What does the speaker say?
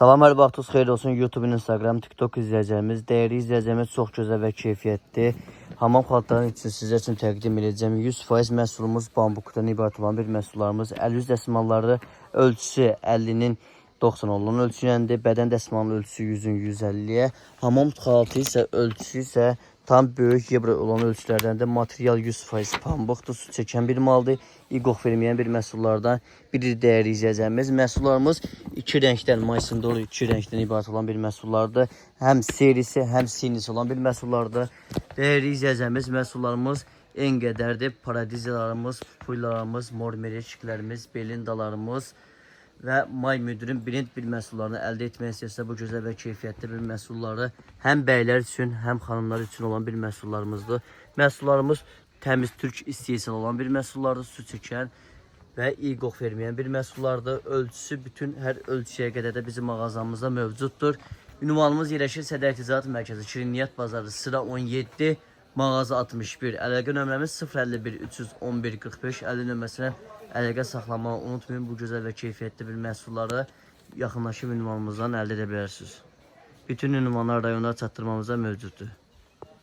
Salam, hər vaxtınız xeyir olsun. YouTube, Instagram, TikTok izləyəcəyimiz, dəyərli izləyəcəyimiz çox gözəl və keyfiyyətli hamam xalqlarının üçün sizə üçün təqdim edəcəm. 100% məhsulumuz bambukdan ibarət olan bir məhsullarımız. 500 dəsmalları ölçüsü 50-nin 90 olan ölçüyəndir. Bədən dəsmalının ölçüsü 100-ün 150-yə. Hamam xalatı isə ölçüsü isə tam böyük yebra olan ölçülərdəndir. Material 100% pambıqdır, su çəkən bir maldır. İqoq verməyən bir məhsullardan biri dəyərli izləyəcəyimiz. Məhsullarımız iki rəngdən, maysında iki rəngdən ibarət olan bir məhsullardır. Həm serisi, həm sinisi olan bir məhsullardır. Dəyərli izləyəcəyimiz məhsullarımız en qədərdir. Paradiziyalarımız, puylarımız, mor mereçiklərimiz, belindalarımız və may müdürün bir məhsullarını əldə etmək istəyirsə bu gözəl və keyfiyyətli bir məhsulları həm bəylər üçün, həm xanımlar üçün olan bir məhsullarımızdır. Məhsullarımız təmiz türk istehsal olan bir məhsullardır, su çəkən və iqoq verməyən bir məhsullardır. Ölçüsü bütün hər ölçüyə qədər də bizim mağazamızda mövcuddur. Ünvanımız yerləşir Sədər Ticarət Mərkəzi, Şirniyyat Bazarı, sıra 17, mağaza 61. Əlaqə nömrəmiz 051 311 45 50 nömrəsinə əlaqə saxlamağı unutmayın. Bu gözəl və keyfiyyətli bir məhsulları yaxınlaşıb ünvanımızdan əldə edə bilərsiniz. Bütün ünvanlar rayonlara çatdırmamızda mövcuddur.